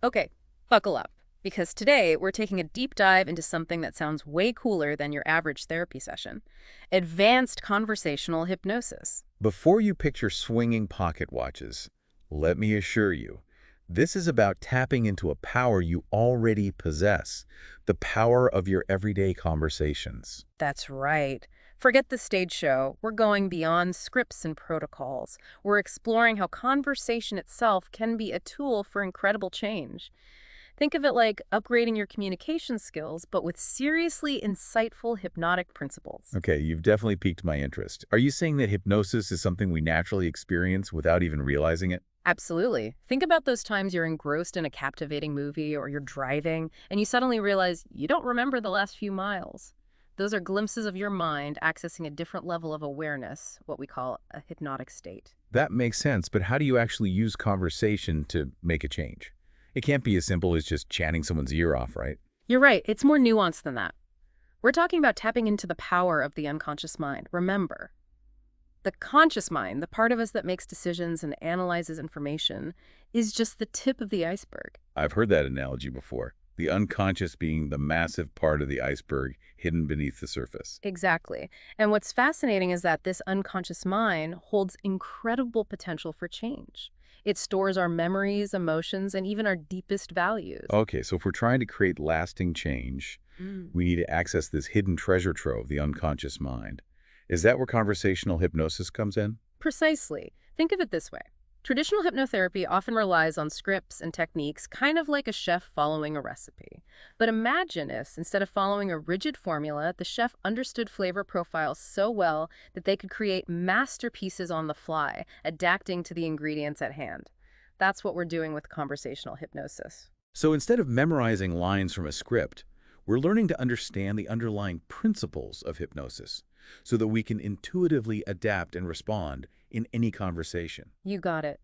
Okay, buckle up, because today we're taking a deep dive into something that sounds way cooler than your average therapy session: advanced conversational hypnosis. Before you picture swinging pocket watches, let me assure you, this is about tapping into a power you already possess, the power of your everyday conversations. That's right. Forget the stage show. We're going beyond scripts and protocols. We're exploring how conversation itself can be a tool for incredible change. Think of it like upgrading your communication skills, but with seriously insightful hypnotic principles. Okay, you've definitely piqued my interest. Are you saying that hypnosis is something we naturally experience without even realizing it? Absolutely. Think about those times you're engrossed in a captivating movie or you're driving and you suddenly realize you don't remember the last few miles. Those are glimpses of your mind accessing a different level of awareness, what we call a hypnotic state. That makes sense, but how do you actually use conversation to make a change? It can't be as simple as just chatting someone's ear off, right? You're right, it's more nuanced than that. We're talking about tapping into the power of the unconscious mind. Remember, the conscious mind, the part of us that makes decisions and analyzes information, is just the tip of the iceberg. I've heard that analogy before. The unconscious being the massive part of the iceberg hidden beneath the surface. Exactly. And what's fascinating is that this unconscious mind holds incredible potential for change. It stores our memories, emotions, and even our deepest values. Okay, so if we're trying to create lasting change, Mm. we need to access this hidden treasure trove, the unconscious mind. Is that where conversational hypnosis comes in? Precisely. Think of it this way. Traditional hypnotherapy often relies on scripts and techniques, kind of like a chef following a recipe. But imagine if, instead of following a rigid formula, the chef understood flavor profiles so well that they could create masterpieces on the fly, adapting to the ingredients at hand. That's what we're doing with conversational hypnosis. So instead of memorizing lines from a script, we're learning to understand the underlying principles of hypnosis so that we can intuitively adapt and respond in any conversation. You got it.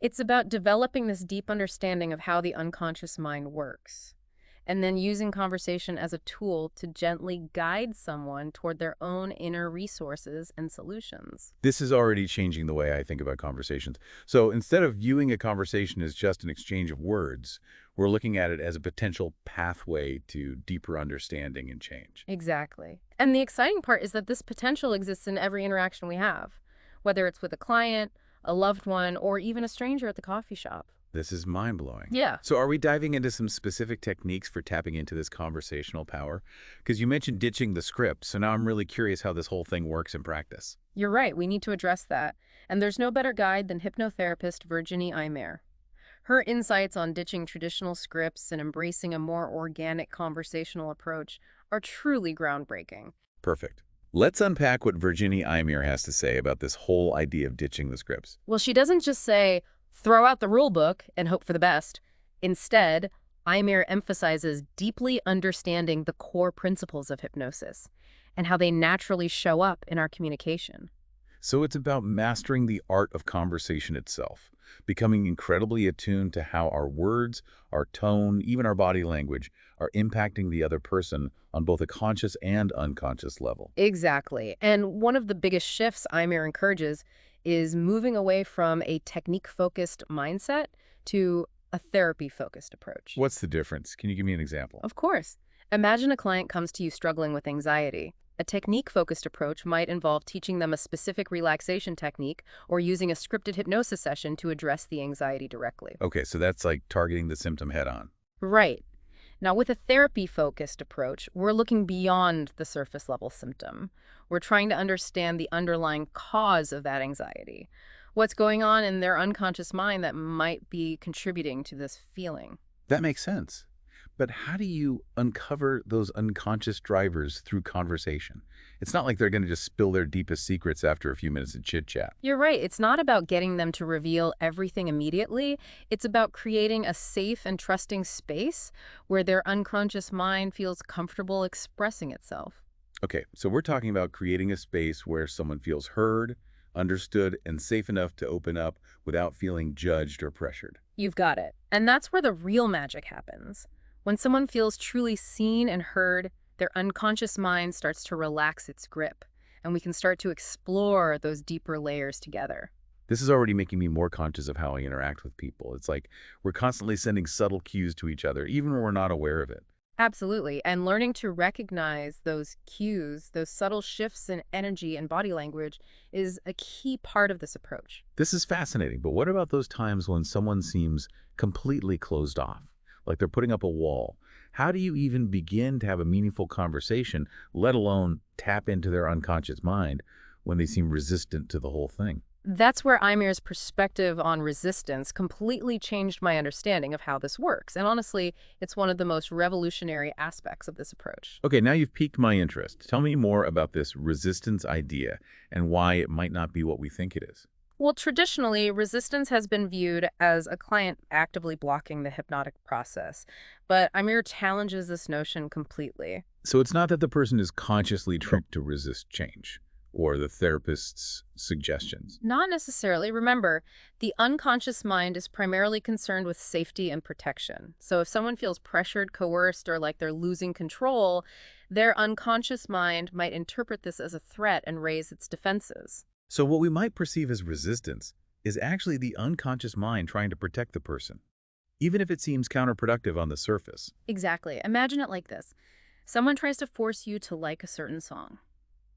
It's about developing this deep understanding of how the unconscious mind works, and then using conversation as a tool to gently guide someone toward their own inner resources and solutions. This is already changing the way I think about conversations. So instead of viewing a conversation as just an exchange of words, we're looking at it as a potential pathway to deeper understanding and change. Exactly. And the exciting part is that this potential exists in every interaction we have, whether it's with a client, a loved one, or even a stranger at the coffee shop. This is mind-blowing. Yeah. So are we diving into some specific techniques for tapping into this conversational power? Because you mentioned ditching the script, so now I'm really curious how this whole thing works in practice. You're right, we need to address that. And there's no better guide than hypnotherapist Virginie Eymere. Her insights on ditching traditional scripts and embracing a more organic conversational approach are truly groundbreaking. Perfect. Let's unpack what Virginie Eymere has to say about this whole idea of ditching the scripts. Well, she doesn't just say, throw out the rule book and hope for the best. Instead, Eymere emphasizes deeply understanding the core principles of hypnosis and how they naturally show up in our communication. So it's about mastering the art of conversation itself, becoming incredibly attuned to how our words, our tone, even our body language are impacting the other person on both a conscious and unconscious level. Exactly. And one of the biggest shifts Eymere encourages is moving away from a technique-focused mindset to a therapy-focused approach. What's the difference? Can you give me an example? Of course. Imagine a client comes to you struggling with anxiety. A technique-focused approach might involve teaching them a specific relaxation technique or using a scripted hypnosis session to address the anxiety directly. Okay, so that's like targeting the symptom head on. Right. Now, with a therapy-focused approach, we're looking beyond the surface-level symptom. We're trying to understand the underlying cause of that anxiety. What's going on in their unconscious mind that might be contributing to this feeling. That makes sense. But how do you uncover those unconscious drivers through conversation? It's not like they're going to just spill their deepest secrets after a few minutes of chit-chat. You're right. It's not about getting them to reveal everything immediately. It's about creating a safe and trusting space where their unconscious mind feels comfortable expressing itself. Okay, so we're talking about creating a space where someone feels heard, understood, and safe enough to open up without feeling judged or pressured. You've got it. And that's where the real magic happens. When someone feels truly seen and heard, their unconscious mind starts to relax its grip, and we can start to explore those deeper layers together. This is already making me more conscious of how I interact with people. It's like we're constantly sending subtle cues to each other, even when we're not aware of it. Absolutely. And learning to recognize those cues, those subtle shifts in energy and body language is a key part of this approach. This is fascinating, but what about those times when someone seems completely closed off, like they're putting up a wall? How do you even begin to have a meaningful conversation, let alone tap into their unconscious mind when they seem resistant to the whole thing? That's where Eymere's perspective on resistance completely changed my understanding of how this works. And honestly, it's one of the most revolutionary aspects of this approach. Okay, now you've piqued my interest. Tell me more about this resistance idea and why it might not be what we think it is. Well, traditionally, resistance has been viewed as a client actively blocking the hypnotic process, but Eymere challenges this notion completely. So it's not that the person is consciously trying to resist change or the therapist's suggestions. Not necessarily. Remember, the unconscious mind is primarily concerned with safety and protection. So if someone feels pressured, coerced, or like they're losing control, their unconscious mind might interpret this as a threat and raise its defenses. So what we might perceive as resistance is actually the unconscious mind trying to protect the person, even if it seems counterproductive on the surface. Exactly. Imagine it like this. Someone tries to force you to like a certain song.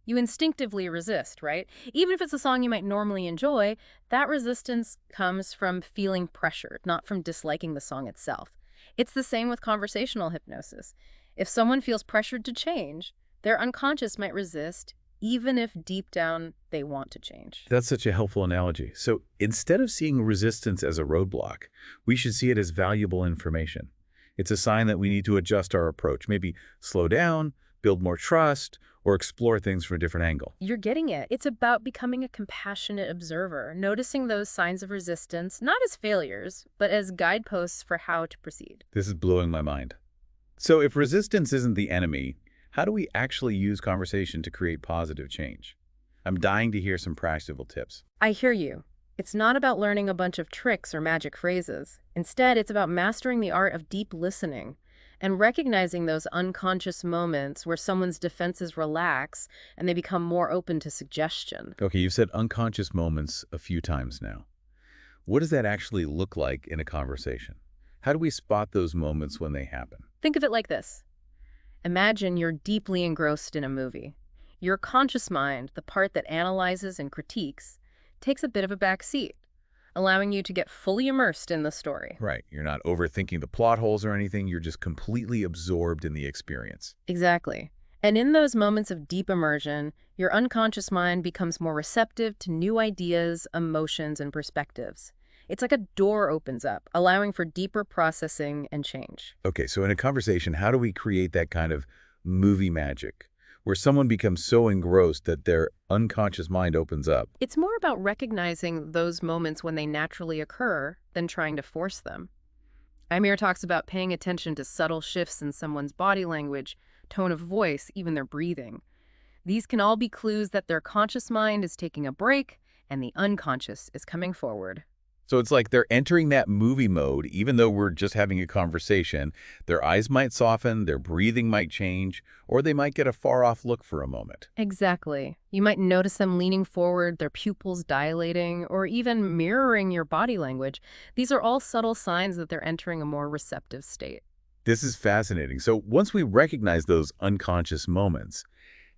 You instinctively resist, right? Even if it's a song you might normally enjoy, that resistance comes from feeling pressured, not from disliking the song itself. It's the same with conversational hypnosis. If someone feels pressured to change, their unconscious might resist, even if deep down they want to change. That's such a helpful analogy. So instead of seeing resistance as a roadblock, we should see it as valuable information. It's a sign that we need to adjust our approach, maybe slow down, build more trust, or explore things from a different angle. You're getting it. It's about becoming a compassionate observer, noticing those signs of resistance, not as failures, but as guideposts for how to proceed. This is blowing my mind. So if resistance isn't the enemy, how do we actually use conversation to create positive change? I'm dying to hear some practical tips. I hear you. It's not about learning a bunch of tricks or magic phrases. Instead, it's about mastering the art of deep listening and recognizing those unconscious moments where someone's defenses relax and they become more open to suggestion. Okay, you've said unconscious moments a few times now. What does that actually look like in a conversation? How do we spot those moments when they happen? Think of it like this. Imagine you're deeply engrossed in a movie. Your conscious mind, the part that analyzes and critiques, takes a bit of a back seat, allowing you to get fully immersed in the story. Right, you're not overthinking the plot holes or anything, you're just completely absorbed in the experience. Exactly. And in those moments of deep immersion, your unconscious mind becomes more receptive to new ideas, emotions, and perspectives. It's like a door opens up, allowing for deeper processing and change. Okay, so in a conversation, how do we create that kind of movie magic where someone becomes so engrossed that their unconscious mind opens up? It's more about recognizing those moments when they naturally occur than trying to force them. Eymere talks about paying attention to subtle shifts in someone's body language, tone of voice, even their breathing. These can all be clues that their conscious mind is taking a break and the unconscious is coming forward. So it's like they're entering that movie mode, even though we're just having a conversation. Their eyes might soften, their breathing might change, or they might get a far-off look for a moment. Exactly. You might notice them leaning forward, their pupils dilating, or even mirroring your body language. These are all subtle signs that they're entering a more receptive state. This is fascinating. So once we recognize those unconscious moments,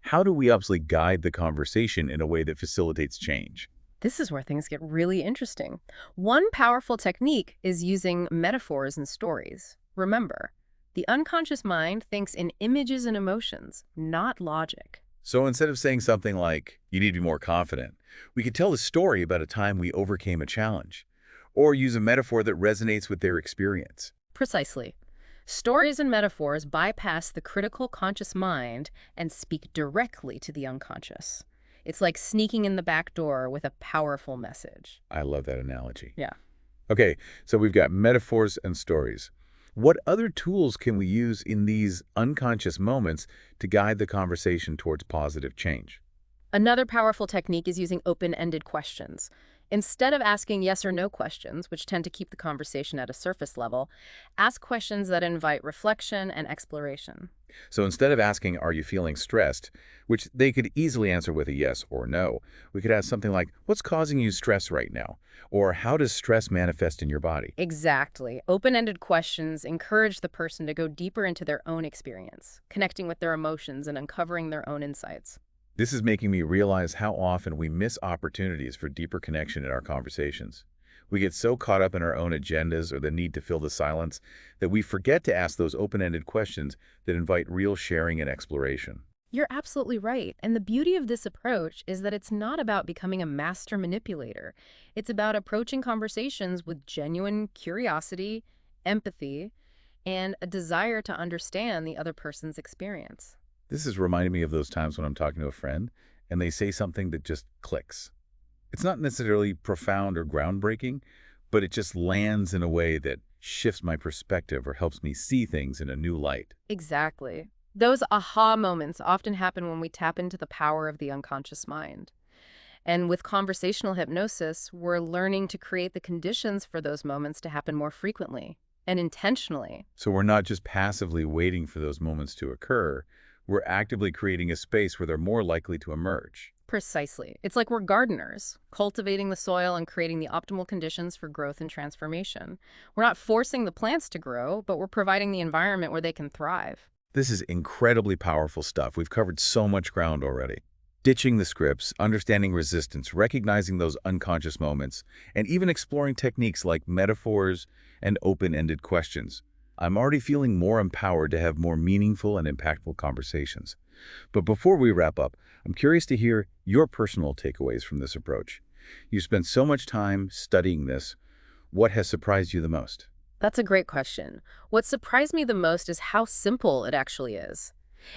how do we actually guide the conversation in a way that facilitates change? This is where things get really interesting. One powerful technique is using metaphors and stories. Remember, the unconscious mind thinks in images and emotions, not logic. So instead of saying something like, you need to be more confident, we could tell a story about a time we overcame a challenge, or use a metaphor that resonates with their experience. Precisely. Stories and metaphors bypass the critical conscious mind and speak directly to the unconscious. It's like sneaking in the back door with a powerful message. I love that analogy. Yeah. Okay, so we've got metaphors and stories. What other tools can we use in these unconscious moments to guide the conversation towards positive change? Another powerful technique is using open-ended questions. Instead of asking yes or no questions, which tend to keep the conversation at a surface level, ask questions that invite reflection and exploration. So instead of asking, are you feeling stressed, which they could easily answer with a yes or no, we could ask something like, what's causing you stress right now? Or how does stress manifest in your body? Exactly. Open-ended questions encourage the person to go deeper into their own experience, connecting with their emotions and uncovering their own insights. This is making me realize how often we miss opportunities for deeper connection in our conversations. We get so caught up in our own agendas or the need to fill the silence that we forget to ask those open-ended questions that invite real sharing and exploration. You're absolutely right. And the beauty of this approach is that it's not about becoming a master manipulator. It's about approaching conversations with genuine curiosity, empathy, and a desire to understand the other person's experience. This is reminding me of those times when I'm talking to a friend and they say something that just clicks. It's not necessarily profound or groundbreaking, but it just lands in a way that shifts my perspective or helps me see things in a new light. Exactly. Those aha moments often happen when we tap into the power of the unconscious mind. And with conversational hypnosis, we're learning to create the conditions for those moments to happen more frequently and intentionally. So we're not just passively waiting for those moments to occur, we're actively creating a space where they're more likely to emerge. Precisely. It's like we're gardeners, cultivating the soil and creating the optimal conditions for growth and transformation. We're not forcing the plants to grow, but we're providing the environment where they can thrive. This is incredibly powerful stuff. We've covered so much ground already. Ditching the scripts, understanding resistance, recognizing those unconscious moments, and even exploring techniques like metaphors and open-ended questions. I'm already feeling more empowered to have more meaningful and impactful conversations. But before we wrap up, I'm curious to hear your personal takeaways from this approach. You spent so much time studying this. What has surprised you the most? That's a great question. What surprised me the most is how simple it actually is.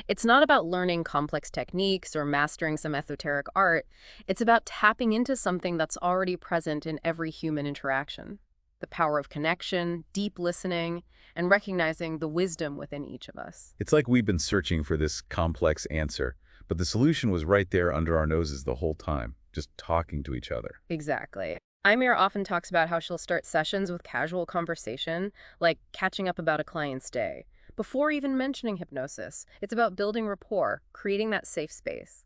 It's not about learning complex techniques or mastering some esoteric art. It's about tapping into something that's already present in every human interaction. The power of connection, deep listening, and recognizing the wisdom within each of us. It's like we've been searching for this complex answer, but the solution was right there under our noses the whole time, just talking to each other. Exactly. Eymere often talks about how she'll start sessions with casual conversation, like catching up about a client's day. Before even mentioning hypnosis, it's about building rapport, creating that safe space,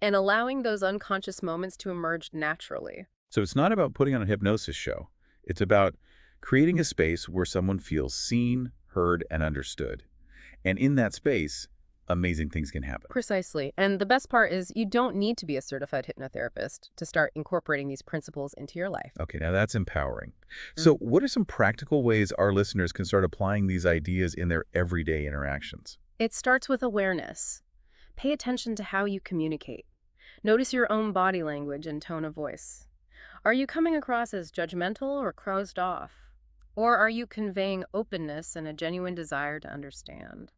and allowing those unconscious moments to emerge naturally. So it's not about putting on a hypnosis show. It's about creating a space where someone feels seen, heard, and understood. And in that space, amazing things can happen. Precisely. And the best part is you don't need to be a certified hypnotherapist to start incorporating these principles into your life. Okay, now that's empowering. So what are some practical ways our listeners can start applying these ideas in their everyday interactions? It starts with awareness. Pay attention to how you communicate. Notice your own body language and tone of voice. Are you coming across as judgmental or closed off? Or are you conveying openness and a genuine desire to understand?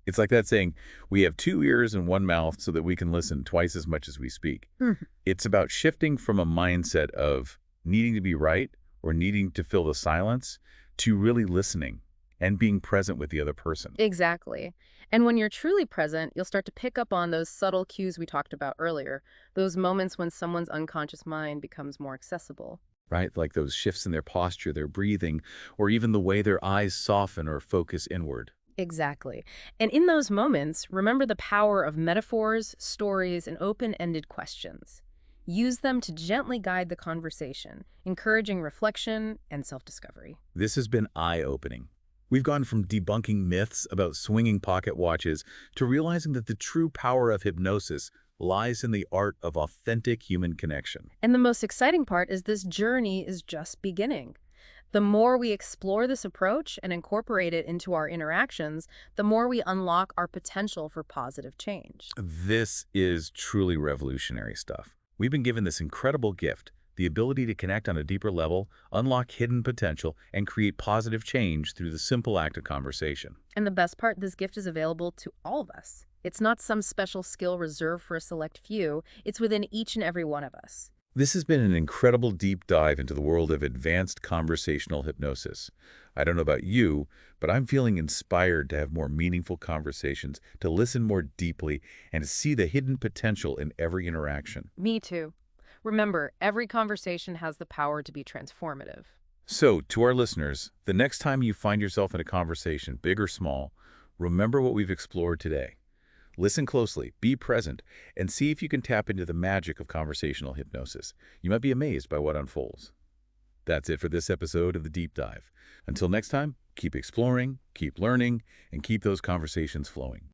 It's like that saying, we have two ears and one mouth so that we can listen twice as much as we speak. It's about shifting from a mindset of needing to be right or needing to fill the silence to really listening and being present with the other person. Exactly. And when you're truly present, you'll start to pick up on those subtle cues we talked about earlier, those moments when someone's unconscious mind becomes more accessible. Right? Like those shifts in their posture, their breathing, or even the way their eyes soften or focus inward. Exactly. And in those moments, remember the power of metaphors, stories, and open-ended questions. Use them to gently guide the conversation, encouraging reflection and self-discovery. This has been eye-opening. We've gone from debunking myths about swinging pocket watches to realizing that the true power of hypnosis lies in the art of authentic human connection. And the most exciting part is this journey is just beginning. The more we explore this approach and incorporate it into our interactions, the more we unlock our potential for positive change. This is truly revolutionary stuff. We've been given this incredible gift, the ability to connect on a deeper level, unlock hidden potential, and create positive change through the simple act of conversation. And the best part, this gift is available to all of us. It's not some special skill reserved for a select few. It's within each and every one of us. This has been an incredible deep dive into the world of advanced conversational hypnosis. I don't know about you, but I'm feeling inspired to have more meaningful conversations, to listen more deeply, and to see the hidden potential in every interaction. Me too. Remember, every conversation has the power to be transformative. So, to our listeners, the next time you find yourself in a conversation, big or small, remember what we've explored today. Listen closely, be present, and see if you can tap into the magic of conversational hypnosis. You might be amazed by what unfolds. That's it for this episode of The Deep Dive. Until next time, keep exploring, keep learning, and keep those conversations flowing.